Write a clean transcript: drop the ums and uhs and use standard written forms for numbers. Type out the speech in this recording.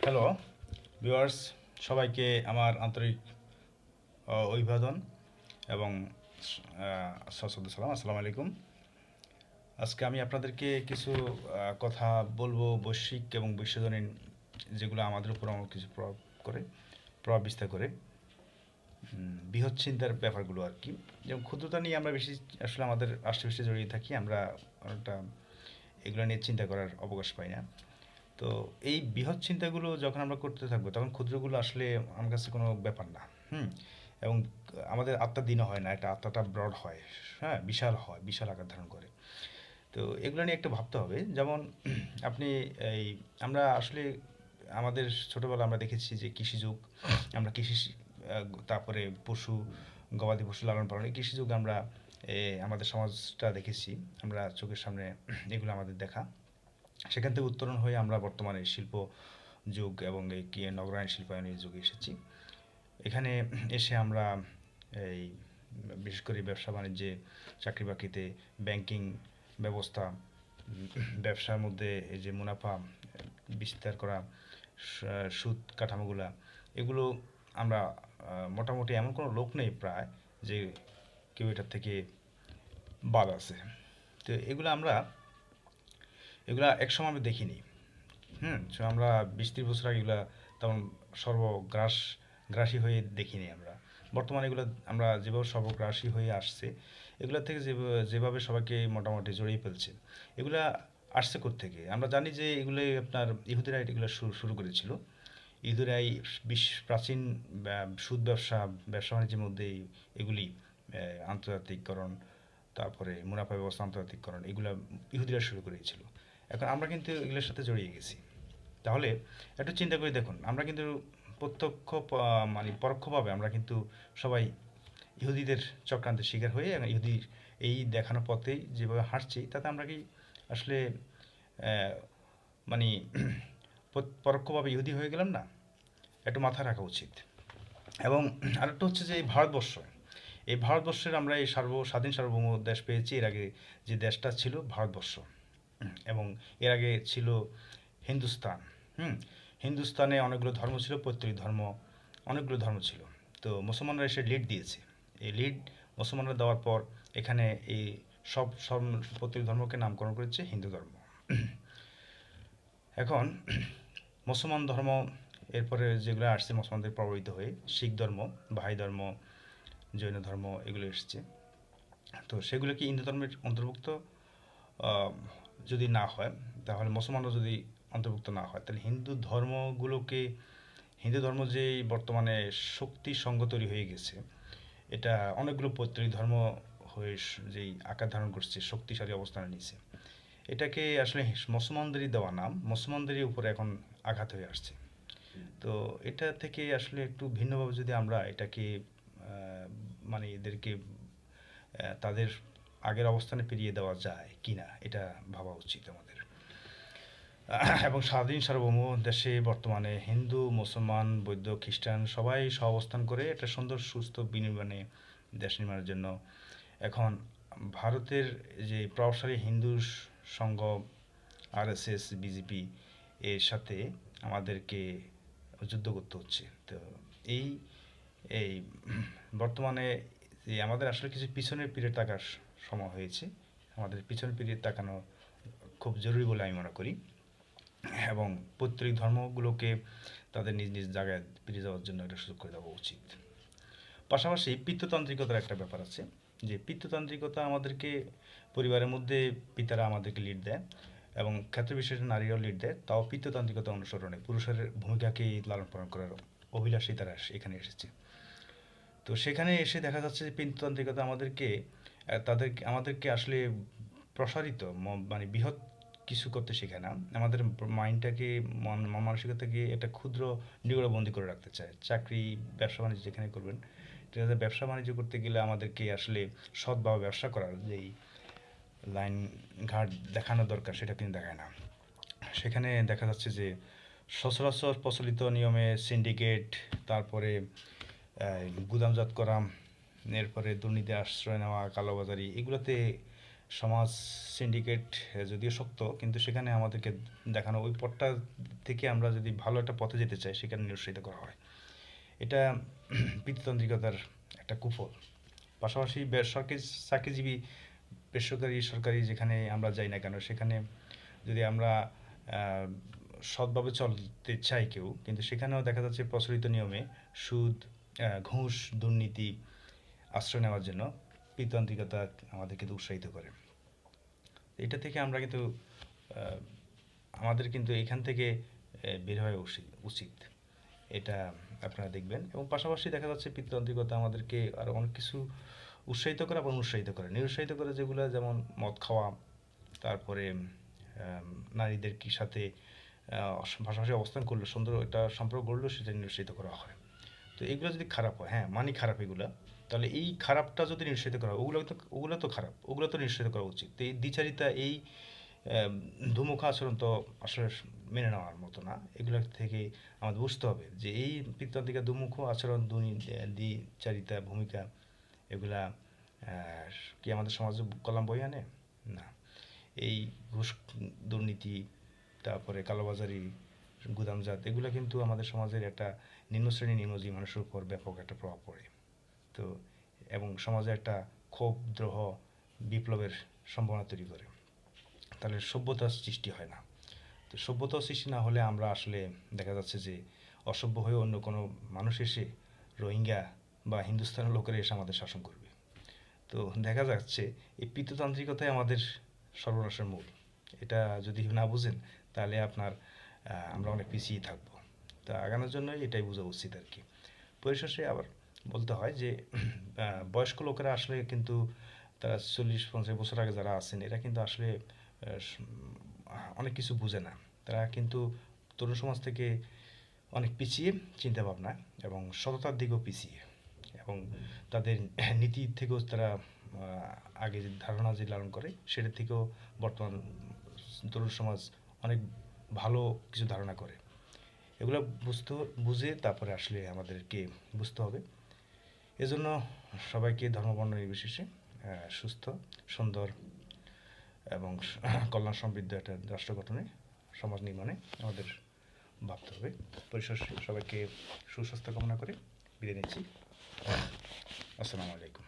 Hello viewers, সবাইকে আমার আন্তরিক অভিবাদন এবং সশ্রদ্ধ সালাম। আসসালামু আলাইকুম। আজকে আমি আপনাদেরকে কিছু কথা বলবো বৈশ্বিক এবং বিশ্বজনীন, যেগুলো আমাদের উপর অনেক কিছু প্রভাব বিস্তার করে, বৃহৎ চিন্তার ব্যাপারগুলো আর কি। যেমন ক্ষুদ্রতা নিয়ে আমরা বেশি আসলে আমাদের আশেপাশে জড়িয়ে থাকি, আমরা অনেকটা এগুলো নিয়ে চিন্তা করার অবকাশ পাই না। তো এই বৃহৎ চিন্তাগুলো যখন আমরা করতে থাকবো তখন ক্ষুদ্রগুলো আসলে আমার কাছে কোনো ব্যাপার না। হুম। এবং আমাদের আত্মা দিন হয় না, একটা আত্মাটা ব্রড হয়, হ্যাঁ, বিশাল হয়, বিশাল আকার ধারণ করে। তো এগুলো নিয়ে একটু ভাবতে হবে। যেমন আপনি এই আমরা আসলে আমাদের ছোটোবেলা আমরা দেখেছি যে কৃষি যুগ, আমরা তারপরে পশু, গবাদি পশু লালন পালন, এই কৃষি যুগ আমরা আমাদের সমাজটা দেখেছি, আমরা চোখের সামনে এগুলো আমাদের দেখা। সেখান থেকে উত্তরণ হয়ে আমরা বর্তমানে শিল্প যুগ এবং এই কি নগরায়ণ শিল্পায়নের যুগে এসেছি। এখানে এসে আমরা এই বিশেষ করে ব্যবসা বাণিজ্যে, চাকরি বাকরিতে, ব্যাংকিং ব্যবস্থা, ব্যবসার মধ্যে এই যে মুনাফা বিস্তার করা, সুদ কাঠামোগুলা, এগুলো আমরা মোটামুটি এমন কোনো লোক নেই প্রায় যে কেউ এটার থেকে বাদ আছে। তো এগুলা একসময় আমি দেখিনি। সো আমরা 20-30 বছর আগে এগুলা তেমন গ্রাসী হয়ে দেখিনি আমরা। বর্তমানে এগুলো আমরা যেভাবে সর্বগ্রাসী হয়ে আসছে, এগুলা থেকে যেভাবে সবাইকে মোটামুটি জড়িয়ে ফেলছে, এগুলা আসছে কোত্থেকে? আমরা জানি যে এগুলোই আপনার ইহুদিরা এগুলো শুরু করেছিল। ইহুদিরাই প্রাচীন সুদ ব্যবসা বাণিজ্যের মধ্যে এগুলি আন্তর্জাতিককরণ, তারপরে মুনাফা ব্যবস্থা আন্তর্জাতিককরণ, এগুলা ইহুদিরা শুরু করেছিল। এখন আমরা কিন্তু এগুলোর সাথে জড়িয়ে গেছি। তাহলে একটু চিন্তা করে দেখুন, আমরা কিন্তু মানে পরোক্ষভাবে আমরা কিন্তু সবাই ইহুদিদের চক্রান্তের শিকার হয়ে এবং ইহুদির এই দেখানো পথেই যেভাবে হাঁটছি, তাতে আমরা কি আসলে আহ, মানে পরোক্ষভাবে ইহুদি হয়ে গেলাম না? একটু মাথায় রাখা উচিত। এবং আরেকটা হচ্ছে যে এই ভারতবর্ষের আমরা এই স্বাধীন সার্বভৌম দেশ পেয়েছি। এর আগে যে দেশটা ছিল ভারতবর্ষ, এবং এর আগে ছিল হিন্দুস্তান। হুম। হিন্দুস্তানে অনেকগুলো ধর্ম ছিল, পৈতৃক ধর্ম, অনেকগুলো ধর্ম ছিল। তো মুসলমানরা এসে লিড দিয়েছে। এই লিড মুসলমানরা দেওয়ার পর এখানে এই সব পৈতৃক ধর্মকে নামকরণ করেছে হিন্দু ধর্ম। এখন মুসলমান ধর্ম, এরপরে যেগুলো আসছে মুসলমানদের প্রভাবিত হয়ে, শিখ ধর্ম, বাহাই ধর্ম, জৈন ধর্ম, এগুলো এসছে। তো সেগুলো কি হিন্দু ধর্মের অন্তর্ভুক্ত? আহ, যদি না হয়, তাহলে মুসলমানরা যদি অন্তর্ভুক্ত না হয়, তাহলে হিন্দু ধর্ম যে বর্তমানে শক্তি সঙ্গ তৈরি হয়ে গেছে, এটা অনেকগুলো পৈতৃক ধর্ম হয়ে যেই আকার ধারণ করছে, শক্তিশালী অবস্থানে নিচ্ছে, এটাকে আসলে মুসলমানদেরই দেওয়া নাম, মুসলমানদেরই উপরে এখন আঘাত হয়ে আসছে। তো এটা থেকে আসলে একটু ভিন্নভাবে যদি আমরা এটাকে মানে এদেরকে তাদের আগের অবস্থানে ফিরিয়ে দেওয়া যায় কিনা, এটা ভাবা উচিত আমাদের। এবং স্বাধীন সার্বভৌম দেশে বর্তমানে হিন্দু, মুসলমান, বৌদ্ধ, খ্রিস্টান সবাই সহাবস্থান করে একটা সুন্দর সুস্থ বিনির্মাণে দেশ নির্মাণের জন্য এখন ভারতের যে প্রভাবশালী হিন্দু সংঘ, আরএসএস, বিজেপি, এর সাথে আমাদেরকে যুদ্ধ করতে হচ্ছে। তো এই এই বর্তমানে যে আমাদের আসলে কিছু পিছনের পিঠে তাকার সময় হয়েছে, আমাদের পিছনের পিঠে তাকানো খুব জরুরি বলে আমি মনে করি। এবং প্রত্যেক ধর্মগুলোকে তাদের নিজ নিজ জায়গায় ফিরে যাওয়ার জন্য একটা সুযোগ করে দেওয়া উচিত। পাশাপাশি পিতৃতান্ত্রিকতার একটা ব্যাপার আছে, যে পিতৃতান্ত্রিকতা আমাদেরকে পরিবারের মধ্যে পিতারা আমাদেরকে লিড দেয় এবং ক্ষেত্র বিশেষে নারীরাও লিড দেয়, তাও পিতৃতান্ত্রিকতা অনুসরণে পুরুষের ভূমিকাকেই লালন পালন করার অভিলাষী তারা এখানে এসেছে। তো সেখানে এসে দেখা যাচ্ছে যে পিতৃতান্ত্রিকতা আমাদেরকে আসলে প্রসারিত মানে বৃহৎ কিছু করতে শেখায় না, আমাদের মাইন্ডটাকে, মানসিকতাকে একটা ক্ষুদ্র নিগড়বন্দি করে রাখতে চায়। চাকরি, ব্যবসা বাণিজ্য যেখানে করবেন, ঠিক আছে, ব্যবসা বাণিজ্য করতে গেলে আমাদেরকে আসলে সৎভাবে ব্যবসা করার যেই লাইন ঘাট দেখানো দরকার, সেটা কিন্তু দেখায় না। সেখানে দেখা যাচ্ছে যে সচরাচর প্রচলিত নিয়মে সিন্ডিকেট, তারপরে গুদামজাত করা, এরপরে দুর্নীতি আশ্রয় নেওয়া, কালোবাজারি, এগুলোতে সমাজ সিন্ডিকেট যদিও শক্ত, কিন্তু সেখানে আমাদেরকে দেখানো ওই পথটা থেকে আমরা যদি ভালো একটা পথে যেতে চাই সেখানে নিরুৎসাহিত করা হয়। এটা পিতৃতান্ত্রিকতার একটা কুফল। পাশাপাশি বেসরকারি চাকরিজীবী, বেসরকারি সরকারি যেখানে আমরা যাই না কেন সেখানে যদি আমরা আহ, সৎভাবে চলতে চাই কেউ, কিন্তু সেখানেও দেখা যাচ্ছে প্রচলিত নিয়মে সুদ, ঘুষ, দুর্নীতি আশ্রয় নেওয়ার জন্য পিতৃতান্ত্রিকতা আমাদের কিন্তু উৎসাহিত করে। এটা থেকে আমরা কিন্তু আহ, আমাদের কিন্তু এখান থেকে বের হওয়া উচিত। এটা আপনারা দেখবেন। এবং পাশাপাশি দেখা যাচ্ছে পিতৃতান্ত্রিকতা আমাদেরকে আরও অনেক কিছু উৎসাহিত করে, আবার অনুৎসাহিত করে। নিরুৎসাহিত করে যেগুলো, যেমন মদ খাওয়া, তারপরে নারীদের কি সাথে পাশাপাশি অবস্থান করলে, সুন্দর একটা সম্পর্ক গড়লেও সেটা নিরুৎসাহিত করা হয়। তো এগুলো যদি খারাপ হয়, হ্যাঁ মানি খারাপ এগুলা, তাহলে এই খারাপটা যদি নিরুৎসাহিত করা হয়, ওগুলো তো খারাপ, ওগুলো তো নিরুৎসাহিত করা উচিত। তো এই দ্বিচারিতা, এই ধুমুখা আচরণ তো আসলে মেনে নেওয়ার মতো না। এগুলো থেকে আমাদের বুঝতে হবে যে এই পিতৃতান্ত্রিক দুমুখ আচরণ, দ্বিচারিতা, ভূমিকা, এগুলা কি আমাদের সমাজে কল্যাণ বয়ে আনে? না। এই ঘুষ, দুর্নীতি, তারপরে কালোবাজারি, গুদামজাত, এগুলো কিন্তু আমাদের সমাজের একটা নিম্ন শ্রেণী, নিম্নজীবী মানুষের উপর ব্যাপক একটা প্রভাব পড়ে। তো এবং সমাজে একটা ক্ষোভ, দ্রোহ, বিপ্লবের সম্ভাবনা তৈরি করে। তাহলে সভ্যতার সৃষ্টি হয় না। তো সভ্যতার সৃষ্টি না হলে আমরা আসলে দেখা যাচ্ছে যে অসভ্য হয়ে অন্য কোনো মানুষ এসে, রোহিঙ্গা বা হিন্দুস্তানের লোকেরা এসে আমাদের শাসন করবে। তো দেখা যাচ্ছে এই পিতৃতান্ত্রিকতাই আমাদের সর্বনাশের মূল। এটা যদি না বুঝেন তাহলে আপনার আমরা অনেক পিছিয়ে থাকবো। তা আগানোর জন্য এটাই বোঝা উচিত আর কি। পরিশেষে আবার বলতে হয় যে বয়স্ক লোকেরা আসলে কিন্তু তারা 40-50 বছর আগে যারা আছেন, এরা কিন্তু আসলে অনেক কিছু বুঝে না। তারা কিন্তু তরুণ সমাজ থেকে অনেক পিছিয়ে চিন্তা ভাবনা এবং সততার দিকেও পিছিয়ে, এবং তাদের নীতি থেকেও তারা আগে যে ধারণা যে লালন করে সেটার থেকেও বর্তমান তরুণ সমাজ অনেক ভালো কিছু ধারণা করে। এগুলো বুঝে তারপরে আসলে আমাদেরকে বুঝতে হবে। এজন্য সবাইকে ধর্ম বর্ণ নির্বিশেষে সুস্থ, সুন্দর এবং কল্যাণ সমৃদ্ধ একটা রাষ্ট্র গঠনে, সমাজ নির্মাণে আমাদের ভাবতে হবে। পরিশেষে সবাইকে সুস্বাস্থ্য কামনা করে বিদায় নিচ্ছি। আসসালামু আলাইকুম।